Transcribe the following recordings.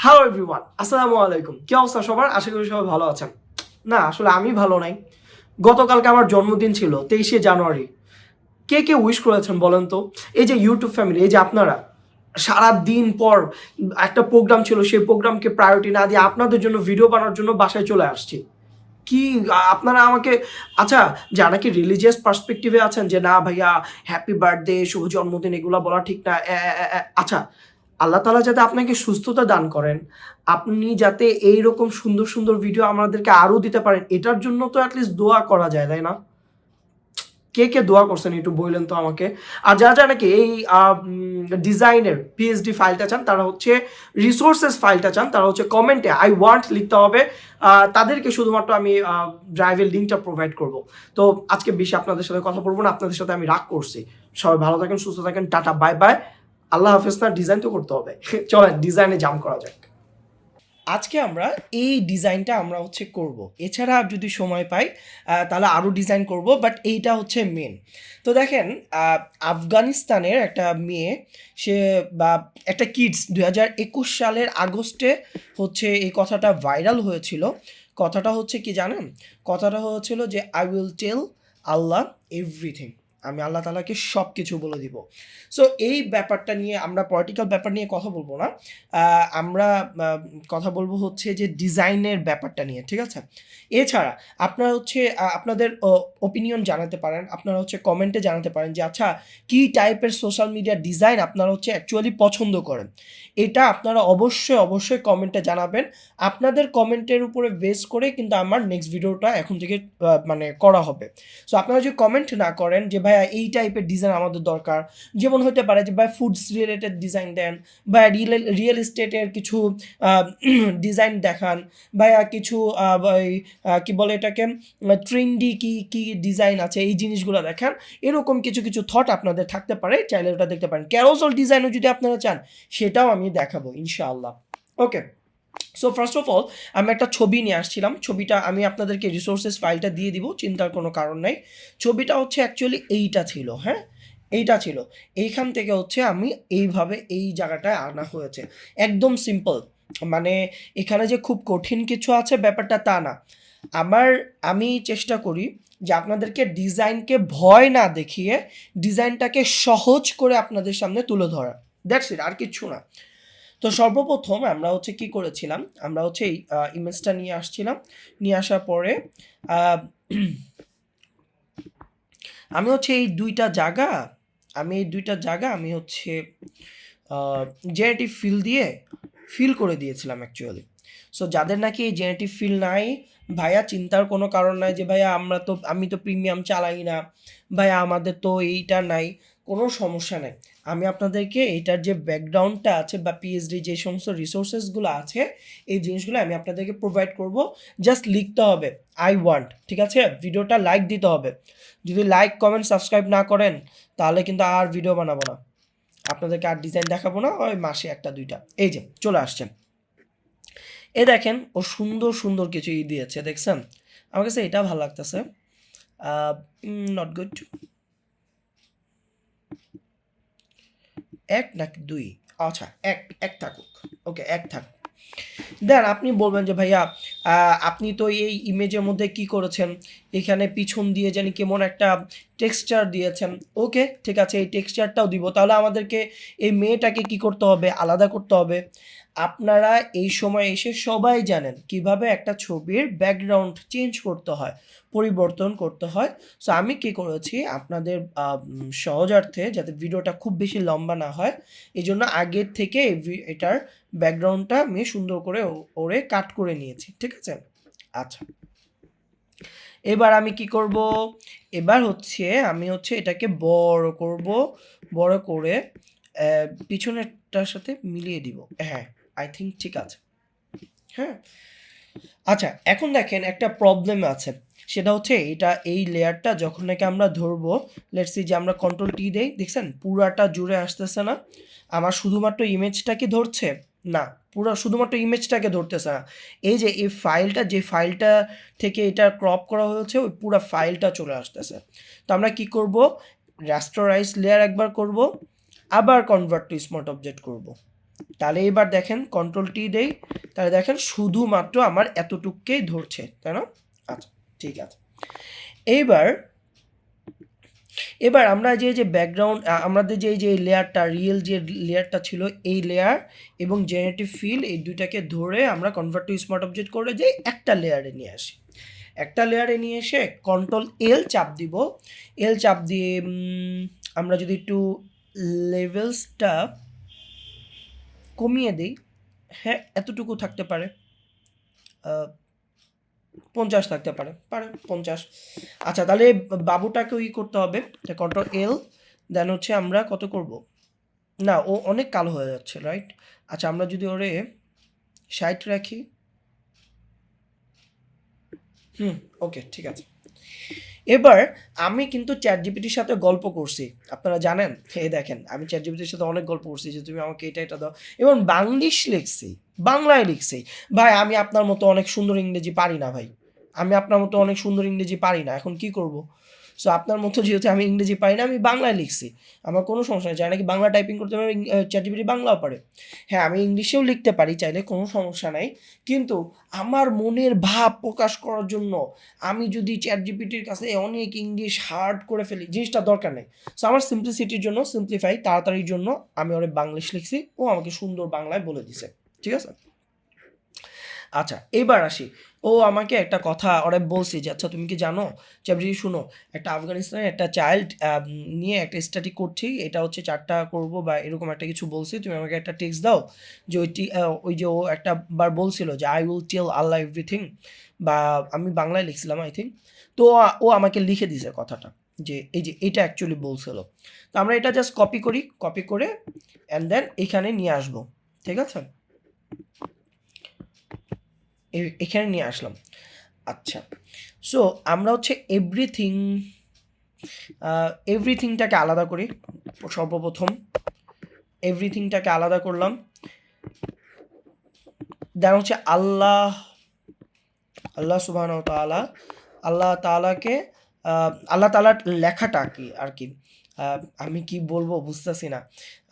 Hello everyone, আসসালামু আলাইকুম। কি অবস্থা সবার? আশা করি সবাই ভালো আছেন। না, আসলে আমি ভালো নাই। গতকালকে আমার জন্মদিন ছিল, 23শে জানুয়ারি। কে কে উইশ করেছেন বলেন তো? এই যে ইউটিউব ফ্যামিলি, এই যে আপনারা সারা দিন পর একটা প্রোগ্রাম ছিল, সেই প্রোগ্রামকে প্রায়োরিটি না দিয়ে আপনাদের জন্য ভিডিও বানানোর জন্য বাসায় চলে আসছি। কি আপনারা আমাকে, আচ্ছা, যারা কি রিলিজিয়াস পার্সপেক্টিভে আছেন যে না ভাইয়া হ্যাপি বার্থডে, শুভ জন্মদিন এগুলা বলা ঠিক না, আচ্ছা, আল্লাহ তাআলা যাতে আপনাকে সুস্থতা দান করেন, আপনি যাতে এইরকম সুন্দর সুন্দর ভিডিও আমাদেরকে আরো দিতে পারেন, এটার জন্য তো অ্যাটলিস্ট দোয়া করা যায়, তাই না? কে কে দোয়া করছেন একটু বললেন তো আমাকে। আর যারা যারা নাকি এই ডিজাইনের পিএইচডি ফাইলটা চান, তারা হচ্ছে রিসোর্সেস ফাইলটা চান, তারা হচ্ছে কমেন্টে আই ওয়ান্ট লিখতে হবে। তাদেরকে শুধুমাত্র আমি ড্রাইভের লিঙ্কটা প্রোভাইড করব। তো আজকে বেশি আপনাদের সাথে কথা বলবো না, আপনাদের সাথে আমি রাগ করছি। সবাই ভালো থাকেন, সুস্থ থাকেন, টাটা বাই বাই। আল্লাহ হাফেজ। না, ডিজাইন তো করতে হবে। চলেন ডিজাইনে জাম্প করা যাক। আজকে আমরা এই ডিজাইনটা আমরা হচ্ছে করব। এছাড়া যদি সময় পাই তাহলে আরও ডিজাইন করব, বাট এইটা হচ্ছে মেন। তো দেখেন, আফগানিস্তানের একটা মেয়ে, সে বা একটা কিডস 2021 সালের আগস্টে হচ্ছে এই কথাটা ভাইরাল হয়েছিল। কথাটা হচ্ছে কি জানেন? কথাটা হয়েছিল যে I will tell Allah everything, আমি আল্লাহ তালাকে সব কিছু বলে দিব। সো এই ব্যাপারটা নিয়ে আমরা পলিটিক্যাল ব্যাপার নিয়ে কথা বলবো না। আমরা কথা বলবো হচ্ছে যে ডিজাইনের ব্যাপারটা নিয়ে, ঠিক আছে? এছাড়া আপনারা হচ্ছে আপনাদের ওপিনিয়ন জানাতে পারেন, আপনারা হচ্ছে কমেন্টে জানাতে পারেন যে আচ্ছা, কী টাইপের সোশ্যাল মিডিয়া ডিজাইন আপনারা হচ্ছে অ্যাকচুয়ালি পছন্দ করেন। এটা আপনারা অবশ্যই অবশ্যই কমেন্টে জানাবেন। আপনাদের কমেন্টের উপরে বেস করে কিন্তু আমার নেক্সট ভিডিওটা এখন থেকে মানে করা হবে। সো আপনারা যদি কমেন্ট না করেন যে ভাইয়া এই টাইপের ডিজাইন আমাদের দরকার, যেমন হতে পারে যে ভাই ফুডস রিলেটেড ডিজাইন দেন, বা রিয়েল এস্টেটের কিছু ডিজাইন দেখান, বা কিছু কি বলে এটাকে, ট্রেন্ডি কি কি ডিজাইন আছে এই জিনিসগুলো দেখান। এরকম কিছু কিছু থট আপনাদের থাকতে পারে, চাইলে ওটা দেখতে পারেন। ক্যারোসেল ডিজাইনও যদি আপনারা চান, সেটাও আমি দেখাবো ইনশাআল্লাহ। ওকে, সো ফার্স্ট অফ অল আমি একটা ছবি নিয়ে আসছিলাম। ছবিটা আমি আপনাদেরকে রিসোর্সেস ফাইলটা দিয়ে দিব, চিন্তার কোনো কারণ নেই। ছবিটা হচ্ছে অ্যাকচুয়ালি এইটা ছিল, হ্যাঁ, এইটা ছিল। এইখান থেকে হচ্ছে আমি এইভাবে এই জায়গাটায় আনা হয়েছে। একদম সিম্পল, মানে এখানে যে খুব কঠিন কিছু আছে ব্যাপারটা তা না। আমার আমি চেষ্টা করি যে আপনাদেরকে ডিজাইনকে ভয় না দেখিয়ে ডিজাইনটাকে সহজ করে আপনাদের সামনে তুলে ধরা। দ্যাটস ইট, আর কিচ্ছু না। তো সর্বপ্রথম আমরা হচ্ছে কি করেছিলাম, আমরা হচ্ছে এই ইমেজটা নিয়ে আসছিলাম। নিয়ে আসার পরে আমি হচ্ছে এই দুইটা জায়গা, আমি হচ্ছে জেনারেটিভ ফিল দিয়ে ফিল করে দিয়েছিলাম অ্যাকচুয়ালি। সো যাদের নাকি এই জেনারেটিভ ফিল নাই, ভাইয়া চিন্তার কোনো কারণ নাই যে ভাইয়া আমি তো প্রিমিয়াম চালাই না, ভাইয়া আমাদের তো এইটা নাই, কোনো সমস্যা নেই। আমি আপনাদেরকে এইটার যে ব্যাকগ্রাউন্ডটা আছে বা পিএইচডি যে সমস্ত রিসোর্সেসগুলো আছে, এই জিনিসগুলো আমি আপনাদেরকে প্রোভাইড করব। জাস্ট লিখতে হবে আই ওয়ান্ট, ঠিক আছে? ভিডিওটা লাইক দিতে হবে। যদি লাইক কমেন্ট সাবস্ক্রাইব না করেন, তাহলে কিন্তু আর ভিডিও বানাবো না, আপনাদেরকে আর ডিজাইন দেখাবো না, ওই মাসে একটা দুইটা। এই যে চলে আসছেন, এ দেখেন ও সুন্দর সুন্দর কিছু দিয়েছে, দেখছেন? আমার কাছে এটা ভালো লাগতেছে। Not good. এক নাকি দুই? আচ্ছা, এক এক থাকুক। ওকে, এক থাক। দেন আপনি বলবেন যে ভাইয়া আপনি তো এই ইমেজের মধ্যে কি করেছেন, এখানে পিছন দিয়ে জানি কেমন একটা টেক্সচার দিয়েছেন। ওকে, ঠিক আছে, এই টেক্সচারটাও দিব। তাহলে আমাদেরকে এই মেয়েটাকে কি করতে হবে? আলাদা করতে হবে। আপনারা এই সময় এসে সবাই জানেন কিভাবে একটা ছবির ব্যাকগ্রাউন্ড চেঞ্জ করতে হয়, পরিবর্তন করতে হয়। সো আমি কি করেছি, আপনাদের সহজার্থে যাতে ভিডিওটা খুব বেশি লম্বা না হয়, এই জন্য আগের থেকে এটার ব্যাকগ্রাউন্ডটা আমি সুন্দর করে ওরে কাট করে নিয়েছি, ঠিক আছে? আচ্ছা, এবার আমি কি করব? এবার হচ্ছে আমি হচ্ছে এটাকে বড় করব, বড় করে পিছনেরটার সাথে মিলিয়ে দিব। হ্যাঁ, আই থিঙ্ক ঠিক আছে। হ্যাঁ, আচ্ছা, এখন দেখেন একটা প্রবলেম আছে। সেটা হচ্ছে এটা, এই লেয়ারটা যখন নাকি আমরা ধরবো, লেটস সি যে আমরা কন্ট্রোল টি দেই, দেখছেন পুরাটা জুড়ে আসতেছে না? আমার শুধুমাত্র ইমেজটাকে ধরছে না, পুরো শুধুমাত্র ইমেজটাকে ধরতেছে না। এই যে এই ফাইলটা, যে ফাইলটা থেকে এটা ক্রপ করা হয়েছে, ওই পুরো ফাইলটা চলে আসতেছে। তো আমরা কি করব? রাস্টারাইজ লেয়ার একবার করব, আবার কনভার্ট টু স্মার্ট অবজেক্ট করব। তাহলে এবার দেখেন কন্ট্রোল টি দেই, তাহলে দেখেন শুধুমাত্র আমার এতটুকুকেই ধরছে, তাই না? আচ্ছা ঠিক আছে। এইবার এবার আমরা যে ব্যাকগ্রাউন্ড আমাদের যে লেয়ারটা রিয়েল যে লেয়ারটা ছিল এই লেয়ার এবং জেনারেটিভ ফিল এই দুইটাকে ধরে আমরা কনভার্ট টু স্মার্ট অবজেক্ট করে যে একটা লেয়ারে নিয়ে আসি। একটা লেয়ারে নিয়ে এসে কন্ট্রোল এল চাপ দিব, এল চাপ দিয়ে আমরা যদি একটু লেভেলসটা কমিয়ে দিই, হ্যাঁ এতটুকু থাকতে পারে, 50 থাকতে পারে, 50। আচ্ছা তাহলে বাবুটাকে ওই করতে হবে, কন্ট্রোল এল, দেন হচ্ছে আমরা কত করব, না ও অনেক কালো হয়ে যাচ্ছে রাইট। আচ্ছা আমরা যদি ওরে 60 রাখি, ওকে ঠিক আছে। এবার আমি কিন্তু চ্যাট জিপিটির সাথে গল্প করছি, আপনারা জানেন, এই দেখেন আমি চ্যাট জিপিটির সাথে অনেক গল্প করছি যে তুমি আমাকে এটা দাও, এবং বাংলিশ লিখছি, বাংলায় লিখছি। ভাই আমি আপনার মতো অনেক সুন্দর ইংরেজি পারি না ভাই, আমি আপনার মতো অনেক সুন্দর ইংরেজি পারি না, এখন কি করব? সো আপনার মতো যেহেতু আমি ইংরেজি পারি না, আমি বাংলায় লিখছি, আমার কোনো সমস্যা নেই। যারা নাকি বাংলা টাইপিং করতে পারে, চ্যাট জিপিটি বাংলাও পারে। হ্যাঁ আমি ইংলিশেও লিখতে পারি চাইলে, কোনো সমস্যা নাই, কিন্তু আমার মনের ভাব প্রকাশ করার জন্য আমি যদি চ্যাট জিপিটির কাছে অনেক ইংলিশ হার্ড করে ফেলি, জিনিসটা দরকার নেই। সো আমার সিম্পলিসিটির জন্য, সিম্পলিফাই তাড়াতাড়ির জন্য আমি ওরে বাংলিশ লিখছি, ও আমাকে সুন্দর বাংলায় বলে দিছে, ঠিক আছে। আচ্ছা এবার আসি, ও আমাকে একটা কথা ওরা বলছে যে আচ্ছা তুমি কি জানো চ্যাপ্টারটি শুনো, একটা আফগানিস্তানের একটা চাইল্ড নিয়ে একটা স্টাডি করছি, এটা হচ্ছে 4টা করব বা এরকম একটা কিছু বলছি, তুমি আমাকে একটা টেক্সট দাও যে ওই যে ও একটা বার বলছিল যে I will tell Allah everything, বা আমি বাংলায় লিখছিলাম আই থিঙ্ক। তো ও আমাকে লিখে দিছে কথাটা, যে এই যে এটা অ্যাকচুয়ালি বলছিল। তো আমরা এটা জাস্ট কপি করি, কপি করে অ্যান্ড দেন এখানে নিয়ে আসবো, ঠিক আছে, এখানে নিয়ে আসলাম। আচ্ছা সো আমরা হচ্ছে এভরিথিংটাকে আলাদা করি, সর্বপ্রথম এভরিথিংটাকে আলাদা করলাম, দেন হচ্ছে আল্লাহ, আল্লাহ সুবহানাহু ওয়া তাআলা, আল্লাহ তাআলাকে আল্লাহ তাআলার লেখাটা কি আর কি, আমি কি বলবো বুঝতেছি না,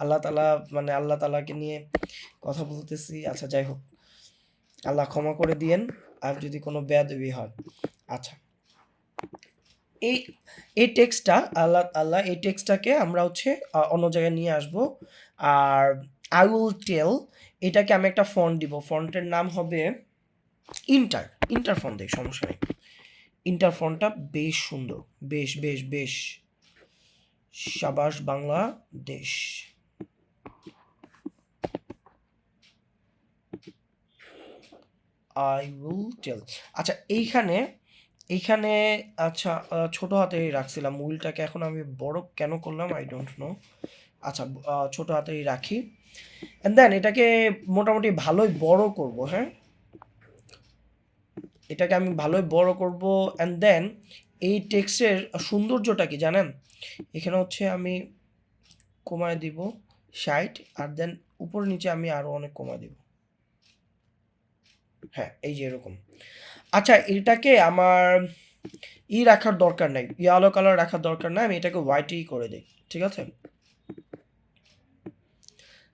আল্লাহ তাআলা মানে আল্লাহ তাআলাকে নিয়ে কথা বলতেছি, আচ্ছা যাই হোক, আল্লাহ ক্ষমা করে দিয়েন আর যদি কোনো বেয়াদবি হয়। আচ্ছা এই এই টেক্সটটা আল্লাহ এই টেক্সটটাকে আমরা হচ্ছে অন্য জায়গায় নিয়ে আসব। আর আই উইল টেল এটাকে আমি একটা ফন্ট দিব, ফন্টের নাম হবে ইন্টার ফন্ট দেই, সমস্যা নেই। ইন্টার ফন্টটা বেশ সুন্দর, বেশ বেশ বেশ, সাবাস বাংলাদেশ। আই উইল টেল। আচ্ছা এইখানে আচ্ছা ছোট হাতেই রাখছিলাম, উইলটাকে এখন আমি বড় কেন করলাম আই ডোন্ট নো। আচ্ছা ছোট হাতেই রাখি, অ্যান্ড দেন এটাকে মোটামুটি ভালোই বড় করব, হ্যাঁ এটাকে আমি ভালোই বড় করব। অ্যান্ড দেন এই টেক্সটের সৌন্দর্যটা কি জানেন, এখানে হচ্ছে আমি কমায় দিব 60, আর দেন উপর নিচে আমি আরও অনেক কমায় দিব, হ্যাঁ এই যে এরকম। আচ্ছা এটাকে আমার রাখার দরকার নাই, ইয়েলো কালার রাখার দরকার নাই, আমি এটাকে হোয়াইটই করে দিই, ঠিক আছে।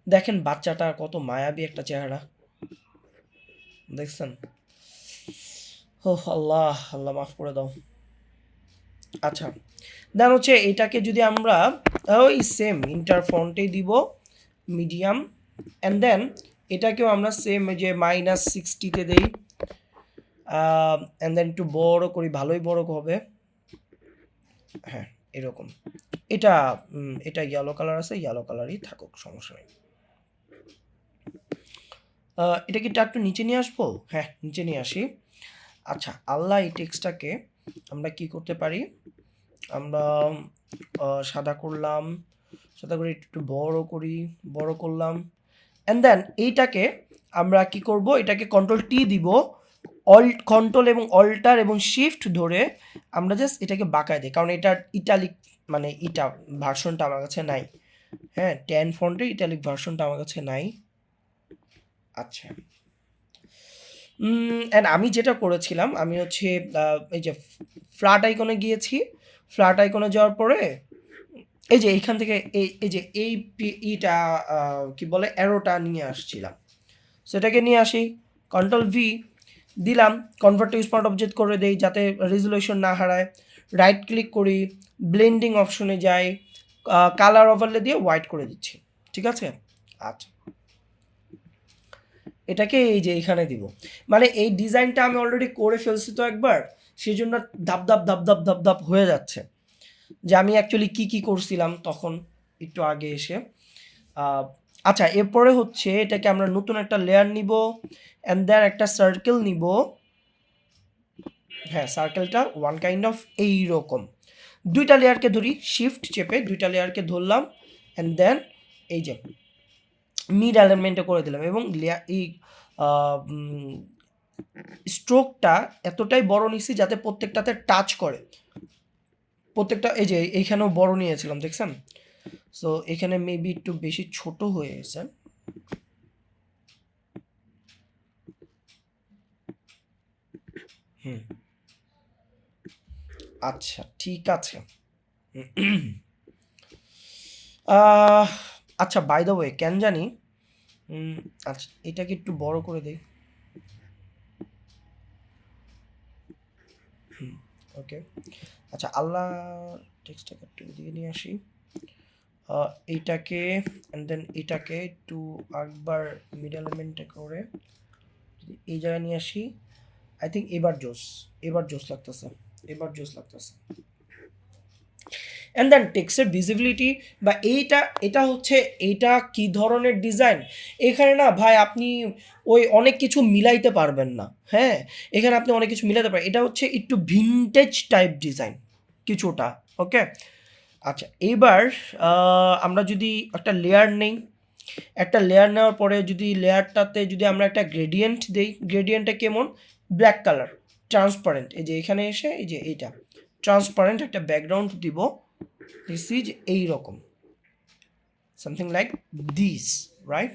দেখেন বাচ্চাটা কত মায়াবী একটা চেহারা, দেখছেন? ও আল্লাহ, আল্লাহ মাফ করে দাও। আচ্ছা দেন হচ্ছে এটাকে যদি আমরা ওই সেম ইন্টার ফন্টেই দিব, মিডিয়াম, অ্যান্ড দেন এটাকেও আমরা সেম যে -60-তে দেই, অ্যান্ড দেন একটু বড় করি, ভালোই বড় হবে, হ্যাঁ এরকম। এটা এটা ইয়েলো কালার আছে, ইয়েলো কালারই থাকুক, সমস্যা নেই। এটা কি একটু নিচে নিয়ে আসবো, হ্যাঁ নিচে নিয়ে আসি। আচ্ছা আল্লাহ এই টেক্সটটাকে আমরা কি করতে পারি, আমরা সাদা করলাম, সাদা করে একটু বড় করি, বড় করলাম, অ্যান্ড দেন এইটাকে আমরা কি করব, এটাকে কন্ট্রোল টি দিব, কন্ট্রোল এবং অল্টার এবং শিফট ধরে আমরা জাস্ট এটাকে বাঁকায় দিই, কারণ এটার ইটালিক মানে ইটা ভার্সনটা আমার কাছে নাই, হ্যাঁ 10 ফন্টের ইটালিক ভার্সনটা আমার কাছে নাই। আচ্ছা অ্যান্ড আমি যেটা করেছিলাম, আমি হচ্ছে এই যে ফ্ল্যাট আইকনে গিয়েছি, ফ্ল্যাট আইকনে যাওয়ার পরে এই যে এইখান থেকে এই যে ইটা কি বলে অ্যারোটা নিয়ে আসছিলাম, সেটাকে নিয়ে আসি, কন্ট্রোল ভি দিলাম, কনভার্ট টু স্মার্ট অবজেক্ট করে দেই যাতে রেজুলেশন না হারায়, রাইট ক্লিক করি, ব্লেন্ডিং অপশনে যাই, কালার ওভারলে দিয়ে হোয়াইট করে দিচ্ছি, ঠিক আছে। আচ্ছা, এটাকে এই যে এখানে দিব, মানে এই ডিজাইনটা আমি অলরেডি করে ফেলছি তো একবার, সেই জন্য ধাপ ধাপ ধাপ ধাপ ধাপ ধাপ হয়ে যাচ্ছে যে আমি অ্যাকচুয়ালি কি করছিলাম তখন একটু আগে এসে। আচ্ছা, এরপরে হচ্ছে এটাকে আমরা নতুন একটা লেয়ার নিব, অ্যান্ড দেন একটা সার্কেল নিব। হ্যাঁ, সার্কেলটা ওয়ান কাইন্ড অফ এইরকম, দুইটা লেয়ারকে ধরি, শিফট চেপে দুইটা লেয়ারকে ধরলাম, অ্যান্ড দেন এই যে মিড এলিমেন্টে করে দিলাম, এবং এই স্ট্রোকটা এতটাই বড় নিছি যাতে প্রত্যেকটাতে টাচ করে, প্রত্যেকটা এই যে এইখানেও বড় নিয়েছিলাম দেখছেন, সো এখানে মেবি একটু বেশি ছোট হয়ে গেছে। আচ্ছা, ঠিক আছে। আচ্ছা, বাই দ্য ওয়ে কেন জানি, আচ্ছা এটাকে একটু বড় করে দেই, ওকে। আচ্ছা, আল্লাহ টেক্সটটাকে একটু দিয়ে নিয়ে আসি, এইটাকে অ্যান্ড দেন এটাকে একটু একবার মিড এলিমেন্টে করে এই জায়গায় নিয়ে আসি। আই থিঙ্ক এবার জোস লাগতেছে, অ্যান্ড দেন টেক্সটের ভিজিবিলিটি বা এটা হচ্ছে এইটা কি ধরনের ডিজাইন, এখানে না ভাই আপনি ওই অনেক কিছু মিলাইতে পারবেন না, হ্যাঁ এখানে আপনি অনেক কিছু মিলাতে পারেন, এটা হচ্ছে একটু ভিনটেজ টাইপ ডিজাইন কিছুটা, ওকে। আচ্ছা, এইবার আমরা যদি একটা লেয়ার নেই, একটা লেয়ার নেওয়ার পরে যদি লেয়ারটাতে যদি আমরা একটা গ্রেডিয়েন্ট দেই, গ্রেডিয়েন্টটা কেমন, ব্ল্যাক কালার ট্রান্সপারেন্ট, এই যে এখানে এসে এই যে এইটা ট্রান্সপারেন্ট একটা ব্যাকগ্রাউন্ড দিব, দিস ইজ এইরকম, সামথিং লাইক দিস, রাইট,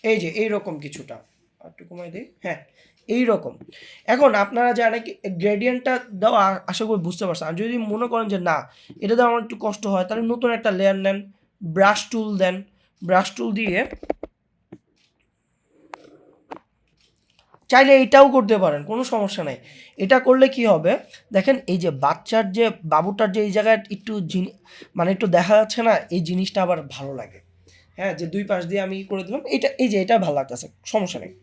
এই যে এইরকম কিছুটা, একটু কমাই দিই, হ্যাঁ এইরকম। এখন আপনারা যারা কি গ্রেডিয়েন্টটা দেওয়া আশা করি বুঝতে পারছেন, আর যদি মনে করেন যে না এটা দেওয়া আমার একটু কষ্ট হয়, তাহলে নতুন একটা লেয়ার নেন, ব্রাশ টুল দেন, ব্রাশ টুল দিয়ে চাইলে এটাও করতে পারেন, কোনো সমস্যা নাই। এটা করলে কি হবে দেখেন, এই যে বাচ্চার যে বাবুটার যে এই জায়গায় একটু মানে একটু দেখা যাচ্ছে না, এই জিনিসটা আবার ভালো লাগে, হ্যাঁ যে দুই পাশ দিয়ে আমি করে দিলাম, এটা এই যে এটা ভালো লাগতেছে, সমস্যা নেই।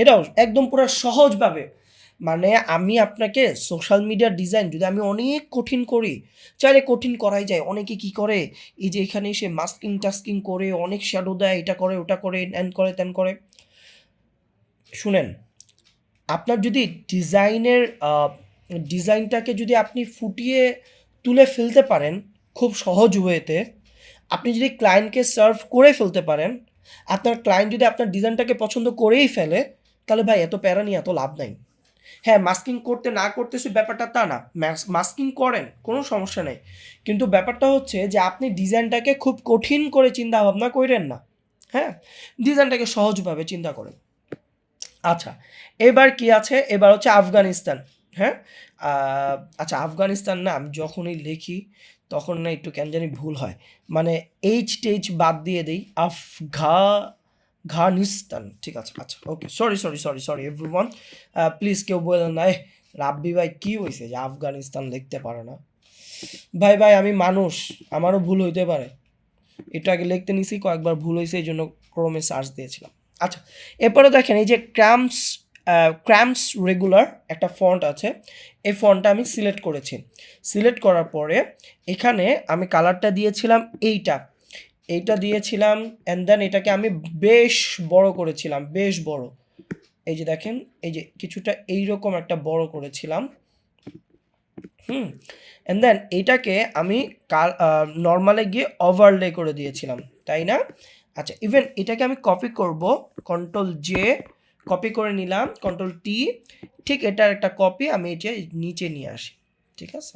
এটাও একদম পুরো সহজভাবে, মানে আমি আপনাকে সোশ্যাল মিডিয়ার ডিজাইন যদি আমি অনেক কঠিন করি, চাইলে কঠিন করাই যায়, অনেকে কি করে এই যে এখানে এসে মাস্কিং টাস্কিং করে অনেক শ্যাডো দেয়, এটা করে ওটা করে এন করে তেন করে। শুনেন, আপনার যদি ডিজাইনটাকে যদি আপনি ফুটিয়ে তুলে ফেলতে পারেন খুব সহজ ওয়েতে, আপনি যদি ক্লায়েন্টকে সার্ভ করে ফেলতে পারেন, আপনার ক্লায়েন্ট যদি আপনার ডিজাইনটাকে পছন্দ করেই ফেলে, তাহলে ভাই এত প্যারা নিয়ে এত লাভ নাই। হ্যাঁ, মাস্কিং করতে না করতেছি ব্যাপারটা তা না, মাস্কিং করেন কোনো সমস্যা নেই, কিন্তু ব্যাপারটা হচ্ছে যে আপনি ডিজাইনটাকে খুব কঠিন করে চিন্তা ভাবনা করেন না, হ্যাঁ ডিজাইনটাকে সহজভাবে চিন্তা করেন। আচ্ছা, এবার কি আছে, এবার হচ্ছে আফগানিস্তান, হ্যাঁ আচ্ছা আফগানিস্তান না আমি যখনই লিখি তখন না একটু কেন জানি ভুল হয়, মানে এইচ টেচ বাদ দিয়ে দিই, ঘানিস্তান, ঠিক আছে। আচ্ছা ওকে, সরি এভরিওয়ান, প্লিজ কেউ বলেন না রাব্বি ভাই কি হয়েছে যে আফগানিস্তান লিখতে পারে না, ভাই আমি মানুষ, আমারও ভুল হইতে পারে, একটু আগে লিখতে নিছি কয়েকবার ভুল হয়েছে, এই জন্য ক্রোমে সার্চ দিয়েছিলাম। আচ্ছা, এরপরে দেখেন এই যে ক্র্যাম্পস রেগুলার একটা ফন্ট আছে, এই ফন্টটা আমি সিলেক্ট করেছি, সিলেক্ট করার পরে এখানে আমি কালারটা দিয়েছিলাম এইটা দিয়েছিলাম, অ্যান্ড দেন এটাকে আমি বেশ বড় করেছিলাম, বেশ বড়, এই যে দেখেন এই যে কিছুটা এইরকম একটা বড় করেছিলাম, অ্যান্ড দেন এইটাকে আমি নর্মালে গিয়ে ওভারলে করে দিয়েছিলাম, তাই না। আচ্ছা, ইভেন এটাকে আমি কপি করব, কন্ট্রোল জে কপি করে নিলাম, কন্ট্রোল টি, ঠিক এটার একটা কপি আমি এই যে নিচে নিয়ে আসি, ঠিক আছে,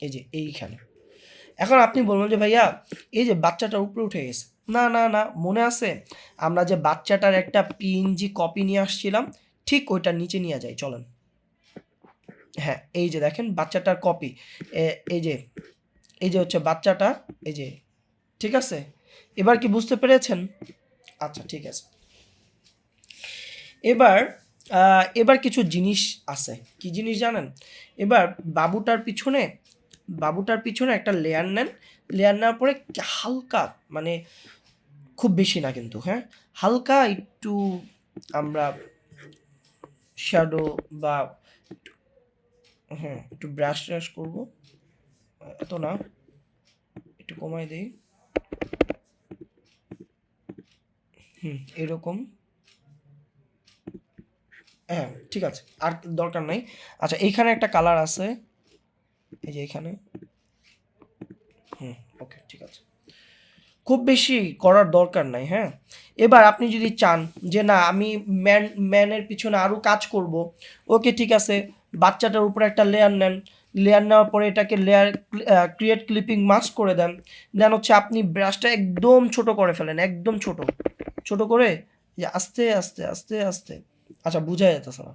এই যে এইখানে। এখন আপনি বলবেন যে ভাইয়া এই যে বাচ্চাটার উপরে উঠে গেছে, না মনে আছে আমরা যে বাচ্চাটার একটা পিএনজি কপি নিয়ে আসছিলাম, ঠিক ওইটার নিচে নিয়ে যাই চলেন। হ্যাঁ, এই যে দেখেন বাচ্চাটার কপি, এই যে এই যে হচ্ছে বাচ্চাটা, এই যে, ঠিক আছে? এবার কি বুঝতে পেরেছেন? আচ্ছা ঠিক আছে। এবার এবার কিছু জিনিস আছে, কি জিনিস জানেন? এবার বাবুটার পিছনে একটা লেয়ার নেন, লেয়ার নেওয়ার পরে হালকা, মানে খুব বেশি না কিন্তু, হ্যাঁ, হালকা একটু আমরা শ্যাডো বা হ্যাঁ একটু ব্রাশ ট্রাশ করবো, এত না, একটু কমাই দিই, এরকম, হ্যাঁ ঠিক আছে, আর দরকার নাই। আচ্ছা এইখানে একটা কালার আছে, এই যে এখানে, ওকে ঠিক আছে, খুব বেশি করার দরকার নাই, হ্যাঁ। এবার আপনি যদি চান যে না আমি ম্যানের পিছনে আরও কাজ করব, ওকে ঠিক আছে, বাচ্চাটার উপরে একটা লেয়ার নেন, লেয়ার নেওয়ার পরে এটাকে লেয়ার ক্রিয়েট ক্লিপিং মাস্ক করে দেন, দেন হচ্ছে আপনি ব্রাশটা একদম ছোট করে ফেলেন, একদম ছোট ছোট করে, যে আস্তে আস্তে আস্তে আস্তে, আচ্ছা বুঝা যেতেছে না,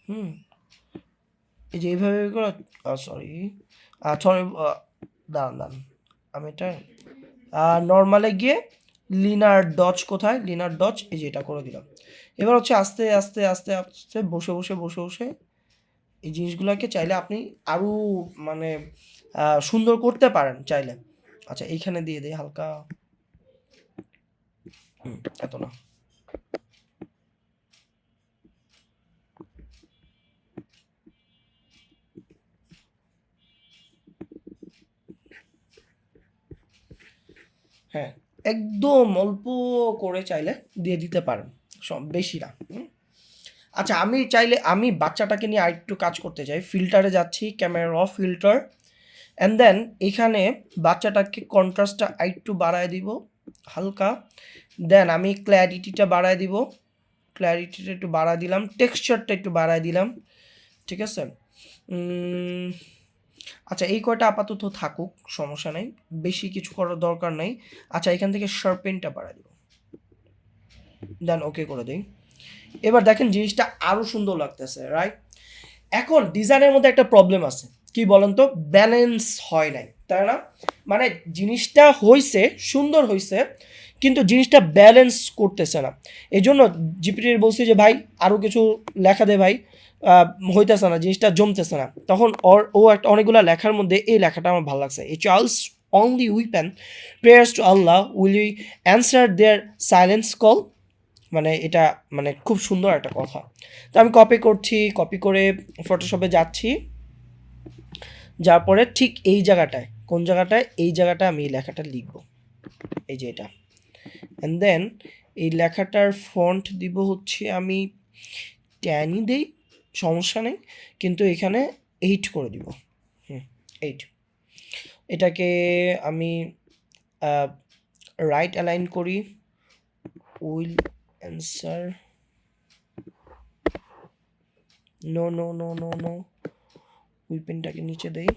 হুম, এই যে এইভাবে করে, সরি সরি, দাঁড়ান দাঁড়ান, আমি এটা নর্মালে গিয়ে লিনার ডচ, কোথায় লিনার ডচ, এই যে এটা করে দিলাম। এবার হচ্ছে আস্তে আস্তে আস্তে আস্তে বসে বসে বসে বসে এই জিনিসগুলোকে চাইলে আপনি আরও মানে সুন্দর করতে পারেন চাইলে। আচ্ছা এইখানে দিয়ে দিই হালকা, এত না, হ্যাঁ একদম অল্প করে চাইলে দিয়ে দিতে পারেন, সব বেশি না। আচ্ছা আমি চাইলে আমি বাচ্চাটাকে নিয়ে আরেকটু কাজ করতে চাই, ফিল্টারে যাচ্ছি, camera off, filter, and then এখানে বাচ্চাটাকে কন্ট্রাস্টটা আরেকটু বাড়ায় দিব হালকা, দেন আমি ক্ল্যারিটিটা বাড়ায় দিব, ক্ল্যারিটিটা একটু বাড়ায় দিলাম, টেক্সচারটা একটু বাড়ায় দিলাম, ঠিক আছে। আচ্ছা এই কয়টা আপাতত থাকুক, সমস্যা নেই, বেশি কিছু করার দরকার নেই। আচ্ছা এখান থেকে শার্পেনটা বাড়ায় দিব, দেন ওকে করে দিই। এবার দেখেন জিনিসটা আরও সুন্দর লাগতেছে, রাইট? এখন ডিজাইনের মধ্যে একটা প্রবলেম আছে, কি বলেন তো, ব্যালেন্স হয় নাই, তাই না? মানে জিনিসটা হইছে, সুন্দর হইছে, কিন্তু জিনিসটা ব্যালেন্স করতেছে না। এই জন্য জিপিটির বলছি যে ভাই আরও কিছু লেখা দে ভাই, হইতেছে না, জিনিসটা জমতেছে না। তখন ও একটা অনেকগুলো লেখার মধ্যে এই লেখাটা আমার ভালো লাগছে, এই Charles only weapon prayers to Allah will you answer their silence call, মানে এটা মানে খুব সুন্দর একটা কথা। তো আমি কপি করছি, কপি করে ফটোশপে যাচ্ছি, যার পরে ঠিক এই জায়গাটায়, কোন জায়গাটায়, এই জায়গাটায় আমি এই লেখাটা লিখব, এই যে এটা, অ্যান্ড দেন এই লেখাটার ফন্ট দিব হচ্ছে আমি ট্যানই দেই, সমস্যা নেই, কিন্তু এখানে 8 করে দিব, 8, এটাকে আমি রাইট অ্যালাইন করি, will answer, no no no no no, ওই পেনটাকে নিচে দেই,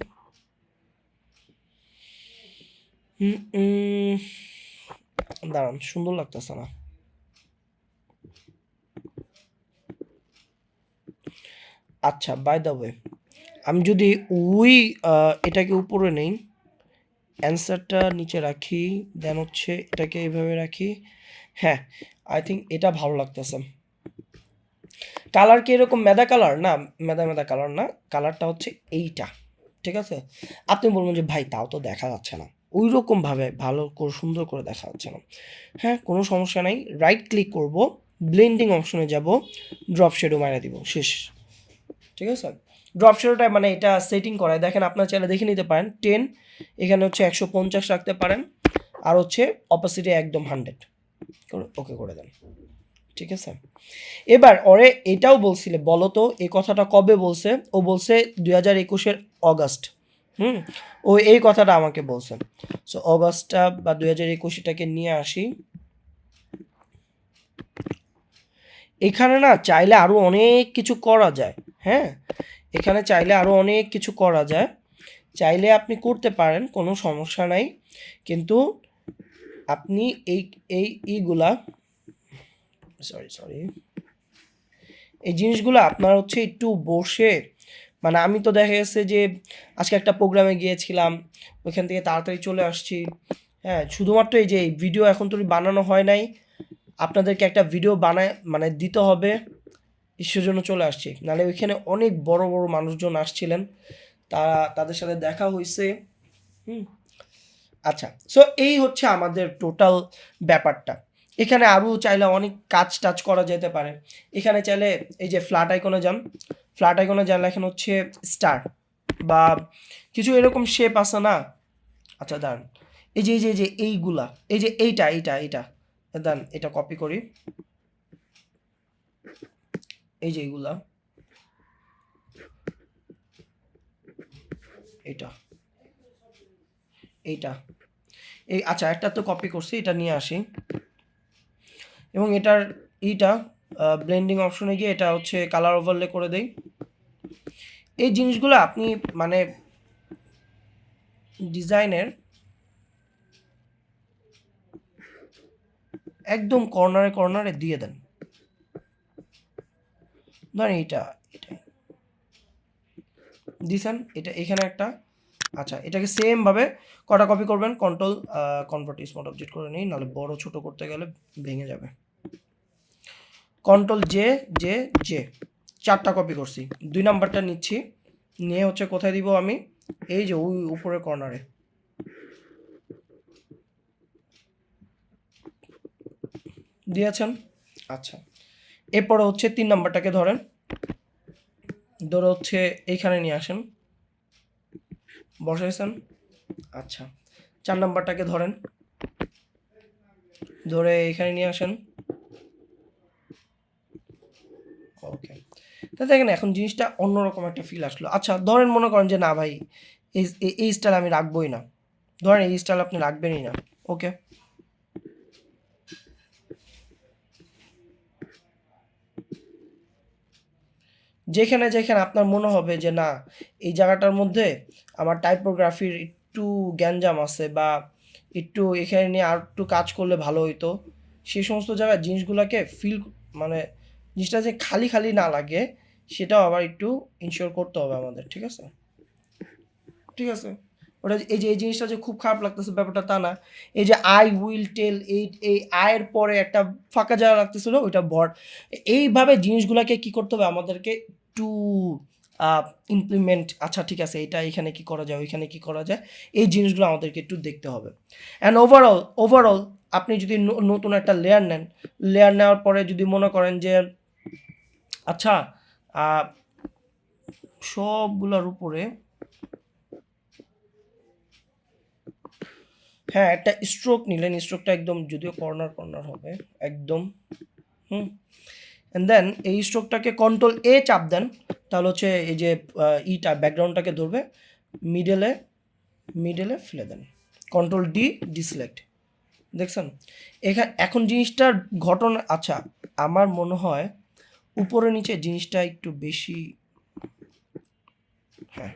দাঁড়ান সুন্দর লাগতেছে না, আচ্ছা বাই দ্য ওয়ে আমি যদি উই এটাকে উপরে নেই, অ্যান্সারটা নিচে রাখি, দেন হচ্ছে এটাকে এইভাবে রাখি, হ্যাঁ আই থিঙ্ক এটা ভালো লাগতেছে। কালার কি এরকম মেদা কালার না, মেদা মেদা কালার না, কালারটা হচ্ছে এইটা, ঠিক আছে। আপনি বলবেন যে ভাই তাও তো দেখা যাচ্ছে না, ওই রকমভাবে ভালো করে সুন্দর করে দেখা যাচ্ছে না, হ্যাঁ কোনো সমস্যা নাই, রাইট ক্লিক করব, ব্লেন্ডিং অপশনে যাব, ড্রপ শেডো মারা দিব, শেষ, ঠিক আছে। ড্রপ শেডোটা মানে এটা সেটিং করায়, দেখেন আপনার চাইলে দেখে নিতে পারেন, 10, এখানে হচ্ছে 150 রাখতে পারেন, আর হচ্ছে অপাসিটি একদম 100 ওকে করে দেন, ঠিক আছে। এবার ওরে এটাও বলছিলে, বলো তো এই কথাটা কবে বলছে, ও বলছে 2021-এর অগাস্ট, ও এই কথাটা আমাকে বলছে। সো অগাস্টটা বা 2021-টাকে নিয়ে আসি, এখানে না চাইলে আরও অনেক কিছু করা যায়, হ্যাঁ এখানে চাইলে আরও অনেক কিছু করা যায়, চাইলে আপনি করতে পারেন, কোনো সমস্যা নাই, কিন্তু আপনি এইগুলা, সরি এই জিনিসগুলো আপনার হচ্ছে একটু বসে মানে আমি তো দেখা গেছে যে আজকে একটা প্রোগ্রামে গিয়েছিলাম, ওইখান থেকে তাড়াতাড়ি চলে আসছি। হ্যাঁ, শুধুমাত্র এই যে এই ভিডিও এখন তো বানানো হয় নাই, আপনাদেরকে একটা ভিডিও বানায় মানে দিতে হবে, সেজন্য চলে আসছি। নাহলে ওইখানে অনেক বড় বড় মানুষজন আসছিলেন, তাদের সাথে দেখা হয়েছে। হুম। আচ্ছা, সো এই হচ্ছে আমাদের টোটাল ব্যাপারটা। এখানে আরও চাইলে অনেক কাজ টাজ করা যেতে পারে। এখানে চাইলে এই যে ফ্ল্যাট আইকনে যান, ফ্ল্যাট আইকনে যান, লেখেন হচ্ছে স্টার বা কিছু এরকম শেপ আছে না। আচ্ছা দাঁড়ান, এই যে এইগুলা, এই যে এইটা দাঁড়ান, এটা কপি করি। এই যে এইগুলা, এইটা এইটা এই আচ্ছা, একটা তো কপি করছি, এটা নিয়ে আসি এবং এটার এইটা ব্লেন্ডিং অপশনে গিয়ে এটা হচ্ছে কালার ওভারলে করে দেই। এই জিনিসগুলো আপনি মানে ডিজাইনের একদম কর্নারে কর্নারে দিয়ে দেন। ধরেন এটা দিছেন, এটা এখানে একটা। আচ্ছা, এটাকে সেমভাবে কটা কপি করবেন, কন্ট্রোল কনভার্ট স্মার্ট অবজেক্ট করে নিই, নাহলে বড় ছোট করতে গেলে ভেঙে যাবে। কন্ট্রোল জে জে জে, 4টা কপি করছি। 2 নাম্বারটা নিচ্ছি, নিয়ে হচ্ছে কোথায় দিব আমি, এই যে ওই উপরের কর্নারে দিয়েছেন। আচ্ছা, এরপরে হচ্ছে 3 নাম্বারটাকে ধরেন, ধরে হচ্ছে এইখানে নিয়ে আসেন, বসাইছেন। আচ্ছা, 4 নাম্বারটাকে ধরেন, ধরে এখানে নিয়ে আসেন। ওকে, তো দেখেন এখন জিনিসটা অন্যরকম একটা ফিল আসলো। আচ্ছা ধরেন মনে করেন যে না ভাই, এই স্টাইল আমি রাখবোই না, ধরেন এই স্টাইল আপনি রাখবেনই না। ওকে, যেখানে যেখানে আপনার মনে হবে যে না, এই জায়গাটার মধ্যে আমার টাইপোগ্রাফির একটু গ্যাঞ্জাম আছে বা একটু এখানে নিয়ে আর একটু কাজ করলে ভালো হইতো, সেই সমস্ত জায়গায় জিনিসগুলোকে ফিল মানে জিনিসটা যে খালি খালি না লাগে, সেটাও আবার একটু ইনশিওর করতে হবে আমাদের। ঠিক আছে, ঠিক আছে। ওটা এই যে এই জিনিসটা যে খুব খারাপ লাগতেছে ব্যাপারটা তা না। এই যে আই উইল টেল, এই আয়ের পরে একটা ফাঁকা জায়গা লাগতেছিল, ওইটা ভর। এইভাবে জিনিসগুলোকে কি করতে হবে আমাদেরকে একটু ইমপ্লিমেন্ট। আচ্ছা ঠিক আছে, এটা এখানে কি করা যায়, ওইখানে কি করা যায়, এই জিনিসগুলো আমাদেরকে একটু দেখতে হবে। অ্যান্ড ওভারঅল আপনি যদি নতুন একটা লেয়ার নেন, লেয়ার নেওয়ার পরে যদি মনে করেন যে আচ্ছা সবগুলোর উপরে হ্যাঁ একটা স্ট্রোক নিলেন, স্ট্রোকটা একদম যদিও কর্নার কর্নার হবে একদম। হুম, অ্যান্ড দেন এই স্ট্রোকটাকে কন্ট্রোল এ চাপ দেন, তাহলে হচ্ছে এই যে ইটা ব্যাকগ্রাউন্ডটাকে ধরবে, মিডলে মিডলে ফেলে দেন, কন্ট্রোল ডি ডিসিলেক্ট। দেখছেন এখন জিনিসটার ঘটনা। আচ্ছা, আমার মনে হয় উপরে নিচে জিনিসটা একটু বেশি। হ্যাঁ,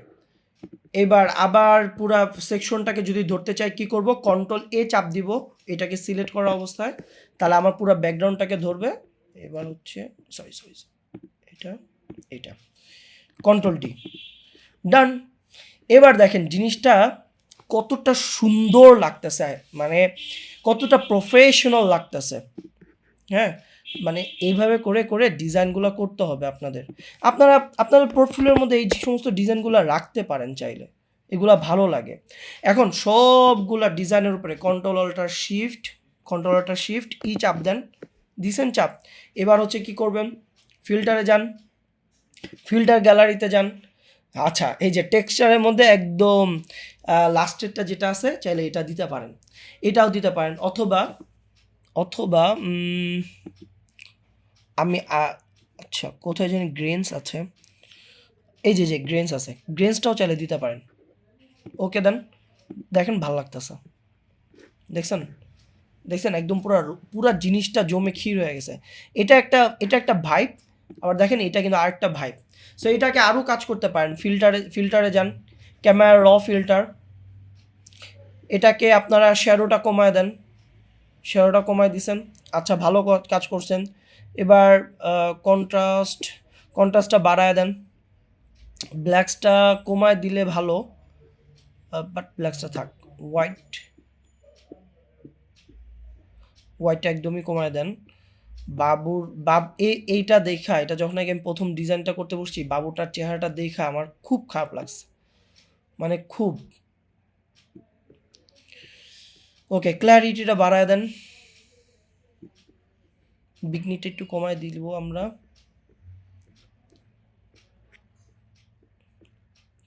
এবার আবার পুরা সেকশনটাকে যদি ধরতে চাই কি করব, কন্ট্রোল এ চাপ দিব এটাকে সিলেক্ট করা অবস্থায়, তাহলে আমার পুরো ব্যাকগ্রাউন্ডটাকে ধরবে। এবার হচ্ছে সরি সরি এটা এটা কন্ট্রোল ডি, ডান। এবার দেখেন জিনিসটা কতটা সুন্দর লাগতেছে, মানে কতটা প্রফেশনাল লাগতেছে। হ্যাঁ, মানে এইভাবে করে করে ডিজাইনগুলো করতে হবে আপনাদের। আপনাদের পোর্টফোলিওর মধ্যে এই যে সমস্ত ডিজাইনগুলো রাখতে পারেন চাইলে, এগুলা ভালো লাগে। এখন সবগুলা ডিজাইনের উপরে কন্ট্রোল অল্টার শিফট ই চাপ দেন, দিছেন চাপ। এবার হচ্ছে কি করবেন, ফিল্টারে যান, ফিল্টার গ্যালারিতে যান। আচ্ছা, এই যে টেক্সচারের মধ্যে একদম লাস্টেরটা যেটা আছে চাইলে এটা দিতে পারেন, এটাও দিতে পারেন, অথবা অথবা আমি আচ্ছা কোথায় জানি গ্রেনস আছে, এই যে গ্রেনস আছে, গ্রেনসটাও চাইলে দিতে পারেন। ওকে দেন, দেখেন ভাল লাগতেছে, দেখছেন দেখছেন একদম পুরা জিনিসটা জমে ক্ষীর হয়ে গেছে। এটা একটা ভাইব। আবার দেখেন এটা কিন্তু আরেকটা ভাইব। সো এটাকে আরও কাজ করতে পারেন, ফিল্টারে যান, ক্যামেরা র ফিল্টার, এটাকে আপনারা শ্যাডোটা কমায় দেন, শ্যাডোটা কমায় দিছেন। আচ্ছা ভালো কাজ করছেন। এবার কন্ট্রাস্টটা বাড়ায় দেন, ব্ল্যাকসটা কমায় দিলে ভালো, বাট ব্ল্যাকসটা থাক। হোয়াইটটা একদমই কমায় দেন। এইটা দেখা, এটা যখন আগে আমি প্রথম ডিজাইনটা করতে বসছি, বাবুটার চেহারাটা দেখা আমার খুব খারাপ লাগছে, মানে খুব। ওকে, ক্ল্যারিটিটা বাড়ায় দেন, বিগনিটা একটু কমায় দিব আমরা।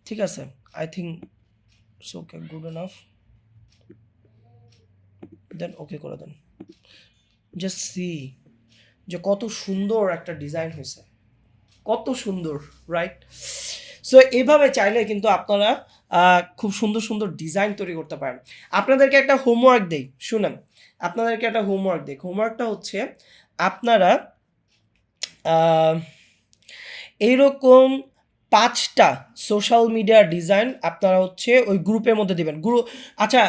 ঠিক আছে, I think it's okay, good enough. Then okay করে দেন। জাস্ট সি যে কত সুন্দর একটা ডিজাইন হয়েছে, কত সুন্দর, রাইট? সো এইভাবে চাইলে কিন্তু আপনারা খুব সুন্দর সুন্দর ডিজাইন তৈরি করতে পারেন। আপনাদেরকে একটা হোমওয়ার্ক দেই, শুনেন, আপনাদেরকে একটা হোমওয়ার্ক দেই। হোমওয়ার্কটা হচ্ছে আপনারা এইরকম 5টা সোশ্যাল মিডিয়া ডিজাইন আপনারা হচ্ছে ওই গ্রুপের মধ্যে দিবেন। আচ্ছা,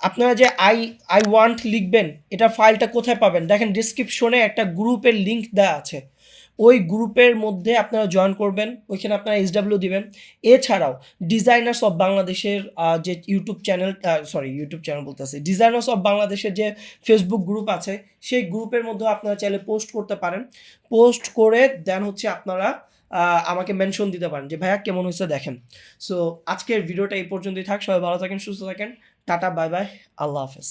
আপনারা যে আই আই ওয়ান্ট লিখবেন, এটা ফাইলটা কোথায় পাবেন? দেখেন ডিসক্রিপশনে একটা গ্রুপের লিঙ্ক দেওয়া আছে, ওই গ্রুপের মধ্যে আপনারা জয়েন করবেন, ওইখানে আপনারা SW দিবেন। এছাড়াও ডিজাইনার্স অফ বাংলাদেশের যে ইউটিউব চ্যানেল, ইউটিউব চ্যানেল বলতেছি, ডিজাইনার্স অফ বাংলাদেশের যে ফেসবুক গ্রুপ আছে, সেই গ্রুপের মধ্যেও আপনারা চাইলে পোস্ট করতে পারেন। পোস্ট করে দেন হচ্ছে আপনারা আমাকে মেনশন দিতে পারেন যে ভাইয়া কেমন হয়েছে দেখেন। সো আজকের ভিডিওটা এই পর্যন্তই থাক, সবাই ভালো থাকেন, সুস্থ থাকেন, টাটা, বাই বাই, আল্লাহ হাফেজ।